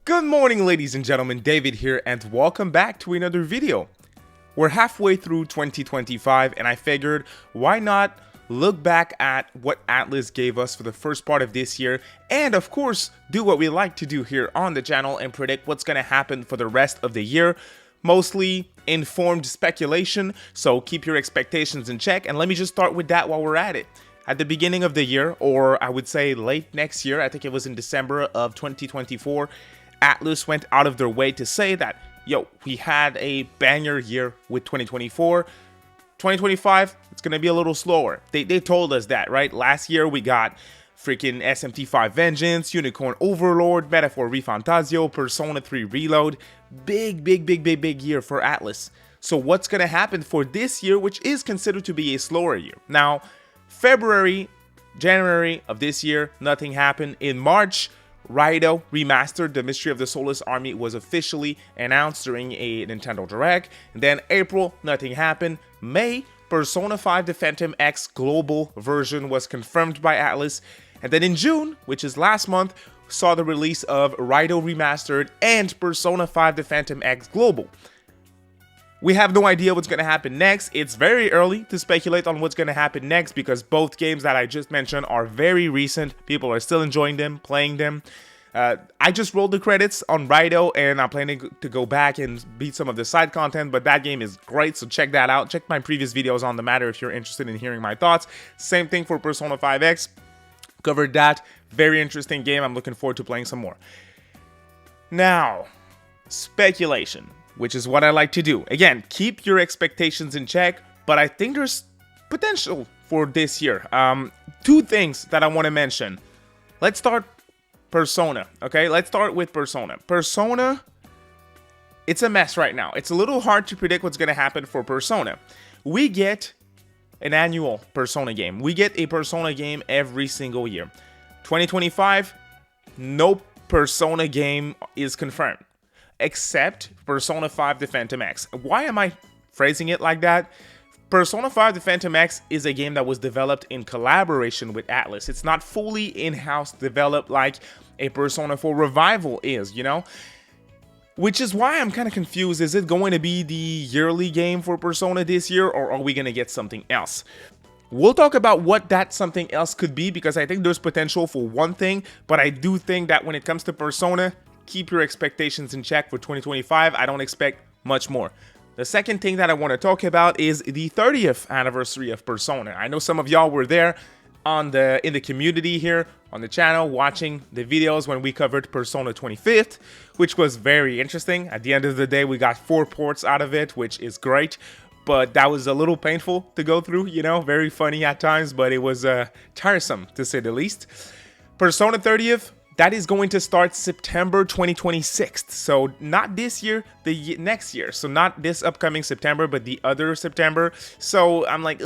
Good morning, ladies and gentlemen, David here, and welcome back to another video. We're halfway through 2025, and I figured, why not look back at what Atlus gave us for the first part of this year, and of course, do what we like to do here on the channel and predict what's gonna happen for the rest of the year. Mostly informed speculation, so keep your expectations in check, and let me just start with that while we're at it. At the beginning of the year, or I would say late next year, I think it was in December of 2024, Atlus went out of their way to say that, yo, we had a banger year with 2024. 2025, it's going to be a little slower. They told us that, right? Last year, we got freaking SMT 5 Vengeance, Unicorn Overlord, Metaphor ReFantazio, Persona 3 Reload. Big year for Atlus. So what's going to happen for this year, which is considered to be a slower year? Now, February, January of this year, nothing happened. In March, RAIDOU Remastered, The Mystery of the Soulless Army, was officially announced during a Nintendo Direct. And then April, nothing happened. May, Persona 5 The Phantom X global version was confirmed by Atlus. And then in June, which is last month, saw the release of RAIDOU Remastered and Persona 5 The Phantom X global. We have no idea what's going to happen next. It's very early to speculate on what's going to happen next because both games that I just mentioned are very recent. People are still enjoying them, playing them. I just rolled the credits on RAIDOU and I'm planning to go back and beat some of the side content, but that game is great, so check that out. Check my previous videos on the matter if you're interested in hearing my thoughts. Same thing for Persona 5X. Covered that. Very interesting game. I'm looking forward to playing some more. Now, speculation, which is what I like to do. Again, keep your expectations in check, but I think there's potential for this year. Two things that I want to mention. Let's start Persona, okay? Let's start with Persona. Persona, it's a mess right now. It's a little hard to predict what's going to happen for Persona. We get an annual Persona game. We get a Persona game every single year. 2025, no Persona game is confirmed, except Persona 5 The Phantom X. Why am I phrasing it like that? Persona 5 The Phantom X is a game that was developed in collaboration with Atlus. It's not fully in-house developed like a Persona 4 Revival is, you know? Which is why I'm kind of confused. Is it going to be the yearly game for Persona this year, or are we going to get something else? We'll talk about what that something else could be, because I think there's potential for one thing, but I do think that when it comes to Persona, keep your expectations in check for 2025. I don't expect much more. The second thing that I want to talk about is the 30th anniversary of Persona. I know some of y'all were there in the community here on the channel watching the videos when we covered Persona 25th, which was very interesting. At the end of the day, we got 4 ports out of it, which is great. But that was a little painful to go through, you know, very funny at times, but it was tiresome to say the least. Persona 30th, that is going to start September 2026. So not this year, the next year. So not this upcoming September, but the other September. So I'm like,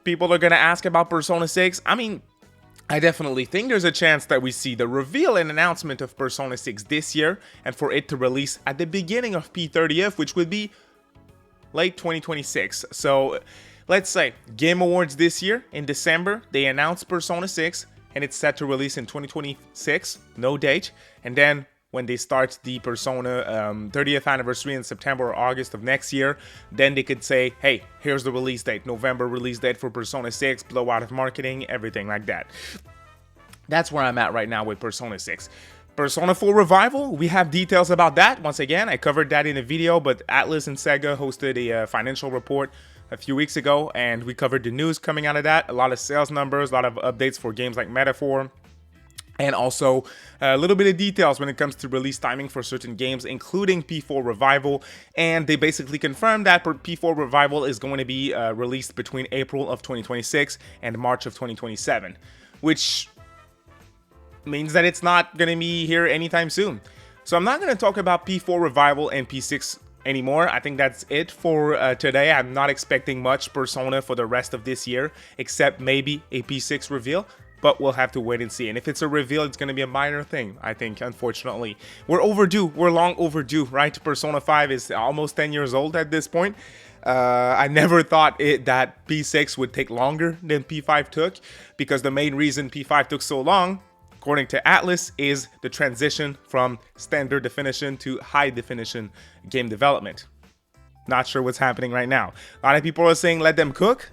people are going to ask about Persona 6. I mean, I definitely think there's a chance that we see the reveal and announcement of Persona 6 this year, and for it to release at the beginning of P30th, which would be late 2026. So let's say Game Awards this year in December, they announced Persona 6 and it's set to release in 2026, no date. And then when they start the Persona 30th anniversary in September or August of next year, then they could say, hey, here's the release date, November release date for Persona 6, blowout of marketing, everything like that. That's where I'm at right now with Persona 6. Persona 4 Revival, we have details about that. Once again, I covered that in a video, but Atlus and Sega hosted a financial report a few weeks ago, and we covered the news coming out of that. A lot of sales numbers, a lot of updates for games like Metaphor, and also a little bit of details when it comes to release timing for certain games, including P4 Revival. And they basically confirmed that P4 Revival is going to be released between April of 2026 and March of 2027, which means that it's not going to be here anytime soon. So I'm not going to talk about P4 Revival and P6 anymore. I think that's it for today. I'm not expecting much Persona for the rest of this year, except maybe a P6 reveal, but we'll have to wait and see. And if it's a reveal, it's going to be a minor thing, I think, unfortunately. We're overdue. We're long overdue, right? Persona 5 is almost 10 years old at this point. I never thought that P6 would take longer than P5 took, because the main reason P5 took so long according to ATLUS, is the transition from standard definition to high definition game development. Not sure what's happening right now. A lot of people are saying let them cook.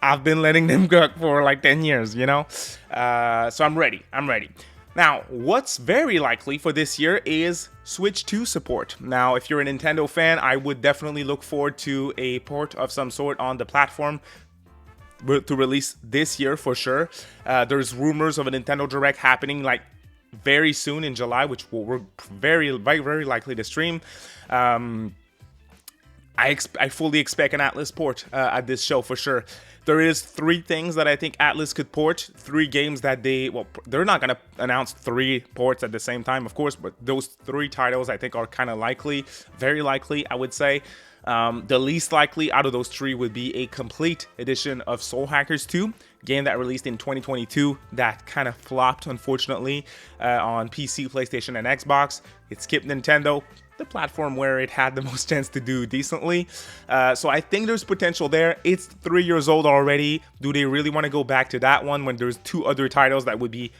I've been letting them cook for like 10 years, you know? So I'm ready. Now, what's very likely for this year is Switch 2 support. Now, if you're a Nintendo fan, I would definitely look forward to a port of some sort on the platform to release this year for sure. There's rumors of a Nintendo Direct happening like very soon in July, which we're very likely to stream. I fully expect an ATLUS port at this show for sure. There is 3 things that I think ATLUS could port, 3 games that they're not going to announce 3 ports at the same time, of course, but those 3 titles I think are kind of likely, very likely, I would say. The least likely out of those 3 would be a complete edition of Soul Hackers 2, game that released in 2022 that kind of flopped, unfortunately, on PC, PlayStation, and Xbox. It skipped Nintendo, the platform where it had the most chance to do decently. So I think there's potential there. It's 3 years old already. Do they really want to go back to that one when there's 2 other titles that would be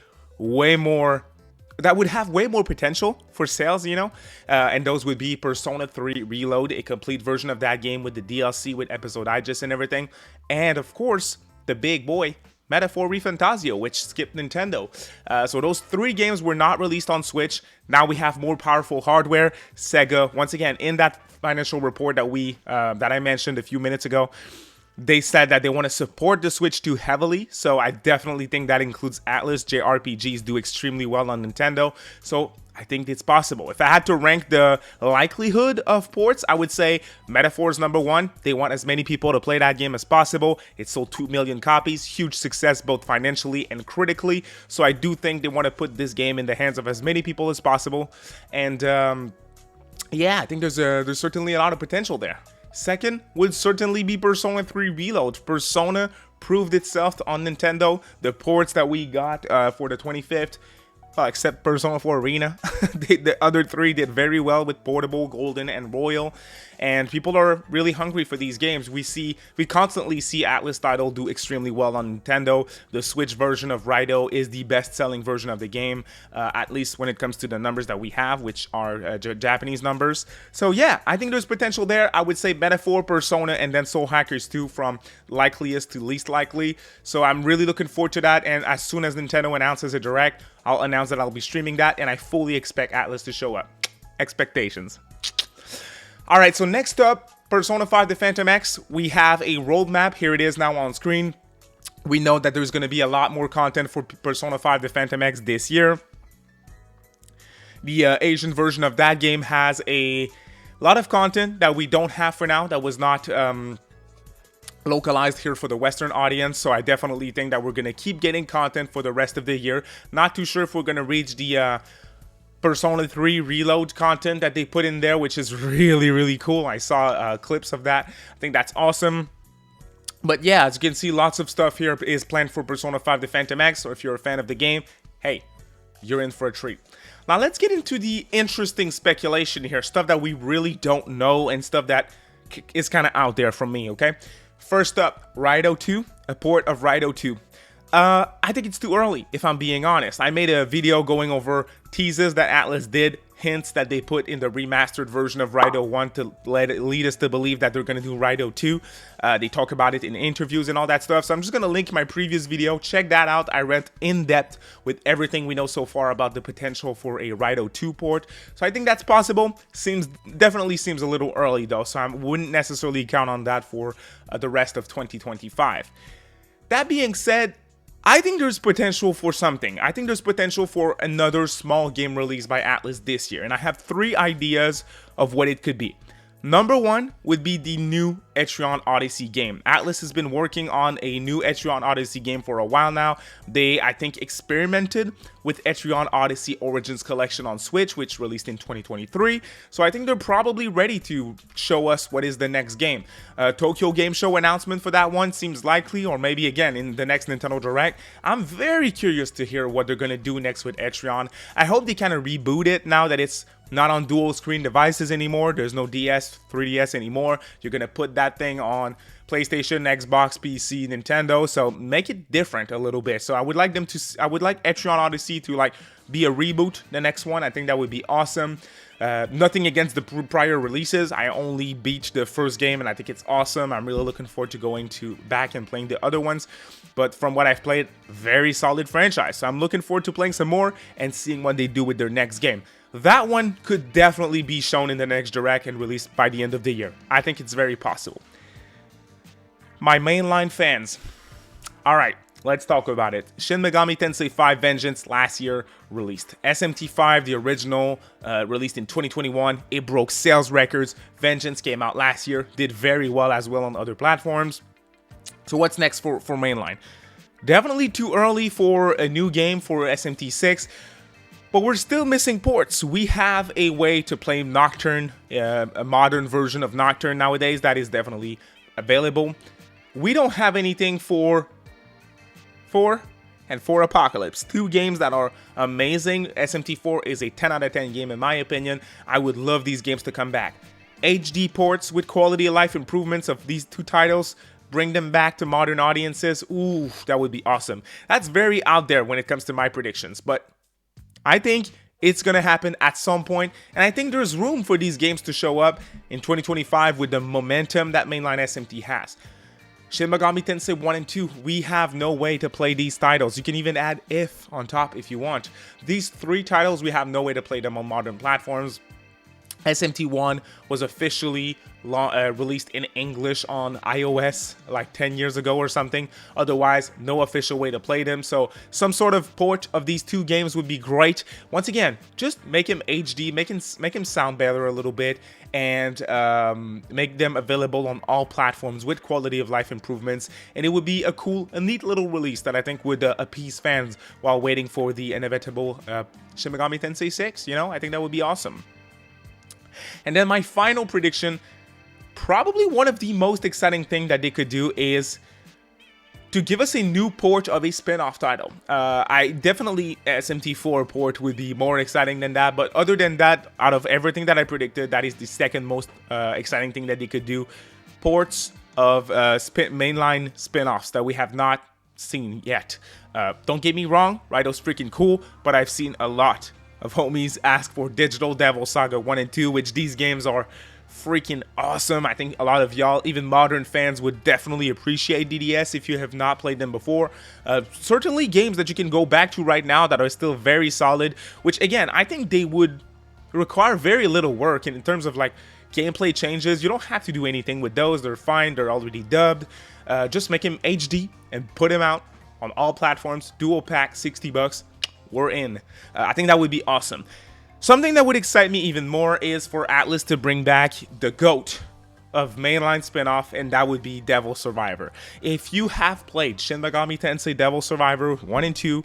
that would have way more potential for sales, you know? And those would be Persona 3 Reload, a complete version of that game with the DLC, with episode Aegis and everything. And of course, the big boy, Metaphor ReFantazio, which skipped Nintendo. So those 3 games were not released on Switch. Now we have more powerful hardware. Sega, once again, in that financial report that I mentioned a few minutes ago, they said that they want to support the Switch 2 heavily. So I definitely think that includes ATLUS. JRPGs do extremely well on Nintendo. So I think it's possible. If I had to rank the likelihood of ports, I would say Metaphor's number 1. They want as many people to play that game as possible. It sold 2 million copies. Huge success both financially and critically. So I do think they want to put this game in the hands of as many people as possible. And yeah, I think there's certainly a lot of potential there. Second would certainly be Persona 3 Reload. Persona proved itself on Nintendo. The ports that we got for the 25th, except Persona 4 Arena, the other 3 did very well with Portable, Golden, and Royal. And people are really hungry for these games. We constantly see ATLUS title do extremely well on Nintendo. The Switch version of RAIDOU is the best-selling version of the game, at least when it comes to the numbers that we have, which are Japanese numbers. So yeah, I think there's potential there. I would say Metaphor, Persona, and then Soul Hackers 2 from likeliest to least likely. So I'm really looking forward to that. And as soon as Nintendo announces a Direct, I'll announce that I'll be streaming that, and I fully expect ATLUS to show up. Expectations. All right, so next up, Persona 5 The Phantom X. We have a roadmap. Here it is now on screen. We know that there's going to be a lot more content for Persona 5 The Phantom X this year. The Asian version of that game has a lot of content that we don't have for now, that was not localized here for the Western audience. So I definitely think that we're going to keep getting content for the rest of the year. Not too sure if we're going to reach the Persona 3 Reload content that they put in there, which is really cool. I saw clips of that. I think that's awesome. But yeah, as you can see, lots of stuff here is planned for Persona 5 The Phantom X. So if you're a fan of the game, hey, you're in for a treat. Now let's get into the interesting speculation here. Stuff that we really don't know and stuff that is kind of out there from me, okay? First up, RAIDOU 2, a port of RAIDOU 2. I think it's too early, if I'm being honest. I made a video going over teases that ATLUS did, hints that they put in the remastered version of RAIDOU 1 to lead us to believe that they're going to do RAIDOU 2. They talk about it in interviews and all that stuff. So I'm just going to link my previous video. Check that out. I went in depth with everything we know so far about the potential for a RAIDOU 2 port. So I think that's possible. Definitely seems a little early though. So I wouldn't necessarily count on that for the rest of 2025. That being said, I think there's potential for something. I think there's potential for another small game release by ATLUS this year. And I have 3 ideas of what it could be. Number 1 would be the new Etrian Odyssey game. ATLUS has been working on a new Etrian Odyssey game for a while now. They, I think, experimented with Etrian Odyssey Origins Collection on Switch, which released in 2023. So I think they're probably ready to show us what is the next game. Tokyo Game Show announcement for that one seems likely, or maybe again in the next Nintendo Direct. I'm very curious to hear what they're going to do next with Etrian. I hope they kind of reboot it now that it's not on dual screen devices anymore. There's no DS, 3DS anymore. You're gonna put that thing on PlayStation, Xbox, PC, Nintendo. So make it different a little bit. So I would like Etrian Odyssey to like be a reboot, the next one. I think that would be awesome. Nothing against the prior releases. I only beat the first game and I think it's awesome. I'm really looking forward to going back and playing the other ones. But from what I've played, very solid franchise. So I'm looking forward to playing some more and seeing what they do with their next game. That one could definitely be shown in the next Direct and released by the end of the year. I think it's very possible. My mainline fans. Alright, let's talk about it. Shin Megami Tensei 5 Vengeance last year released. SMT 5, the original, released in 2021. It broke sales records. Vengeance came out last year. Did very well as well on other platforms. So what's next for mainline? Definitely too early for a new game for SMT 6. But we're still missing ports. We have a way to play Nocturne, a modern version of Nocturne nowadays that is definitely available. We don't have anything for Apocalypse. Two games that are amazing. SMT4 is a 10 out of 10 game in my opinion. I would love these games to come back. HD ports with quality of life improvements of these two titles. Bring them back to modern audiences. Ooh, that would be awesome. That's very out there when it comes to my predictions. But I think it's going to happen at some point, and I think there's room for these games to show up in 2025 with the momentum that mainline SMT has. Shin Megami Tensei 1 and 2, we have no way to play these titles. You can even add If on top if you want. These three titles, we have no way to play them on modern platforms. SMT1 was officially released in English on iOS like 10 years ago or something. Otherwise, no official way to play them. So some sort of port of these two games would be great. Once again, just make him HD, make him sound better a little bit, and make them available on all platforms with quality of life improvements. And it would be a neat little release that I think would appease fans while waiting for the inevitable Shin Megami Tensei 6. You know, I think that would be awesome. And then my final prediction, probably one of the most exciting thing that they could do is to give us a new port of a spin-off title. I definitely SMT4 port would be more exciting than that, but other than that, out of everything that I predicted, that is the second most exciting thing that they could do. Ports of mainline spin-offs that we have not seen yet. Don't get me wrong, RAIDOU's freaking cool, but I've seen a lot of homies ask for Digital Devil Saga 1 and 2, which these games are freaking awesome. I think a lot of y'all, even modern fans, would definitely appreciate DDS if you have not played them before. Certainly games that you can go back to right now that are still very solid, which again, I think they would require very little work in terms of like gameplay changes. You don't have to do anything with those. They're fine. They're already dubbed. Just make him HD and put him out on all platforms. Dual pack, $60. We're in. I think that would be awesome. Something that would excite me even more is for ATLUS to bring back the GOAT of mainline spinoff, and that would be Devil Survivor. If you have played Shin Megami Tensei Devil Survivor 1 and 2,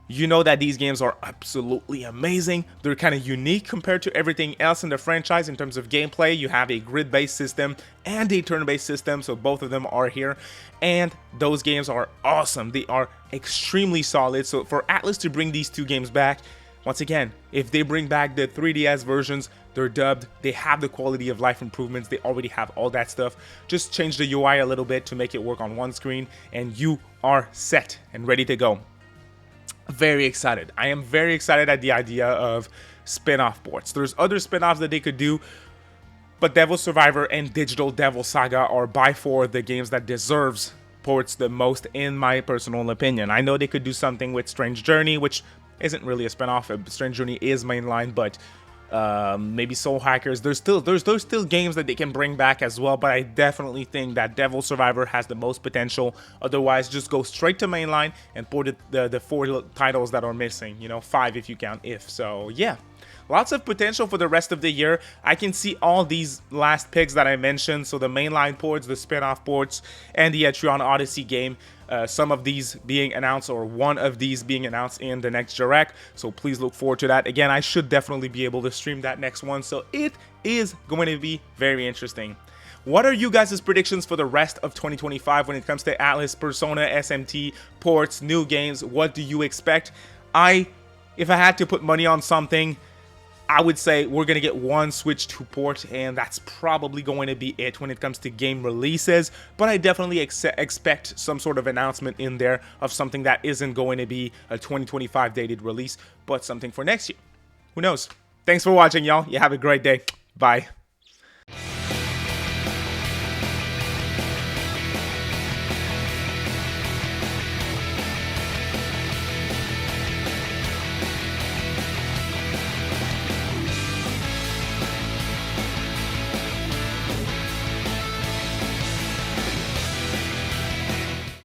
you know that these games are absolutely amazing. They're kind of unique compared to everything else in the franchise in terms of gameplay. You have a grid-based system and a turn-based system, so both of them are here. And those games are awesome. They are extremely solid. So for ATLUS to bring these two games back, once again, if they bring back the 3DS versions, they're dubbed, they have the quality of life improvements, they already have all that stuff. Just change the UI a little bit to make it work on one screen, and you are set and ready to go. Very excited. I am very excited at the idea of spin-off ports. There's other spin-offs that they could do, but Devil Survivor and Digital Devil Saga are by far the games that deserves ports the most in my personal opinion. I know they could do something with Strange Journey, which isn't really a spin-off. Strange Journey is mainline, but maybe Soul Hackers. There's still games that they can bring back as well, but I definitely think that Devil Survivor has the most potential. Otherwise, just go straight to mainline and port the 4 titles that are missing, you know, 5 if you count If. So yeah, lots of potential for the rest of the year. I can see all these last picks that I mentioned, so the mainline ports, the spin-off ports, and the Etrian Odyssey game. Some of these being announced, or one of these being announced in the next Direct, so please look forward to that. Again, I should definitely be able to stream that next one, so it is going to be very interesting. What are you guys' predictions for the rest of 2025 when it comes to ATLUS, Persona, SMT, ports, new games? What do you expect? If I had to put money on something, I would say we're going to get one Switch 2 port, and that's probably going to be it when it comes to game releases, but I definitely expect some sort of announcement in there of something that isn't going to be a 2025 dated release, but something for next year. Who knows? Thanks for watching, y'all. You have a great day. Bye.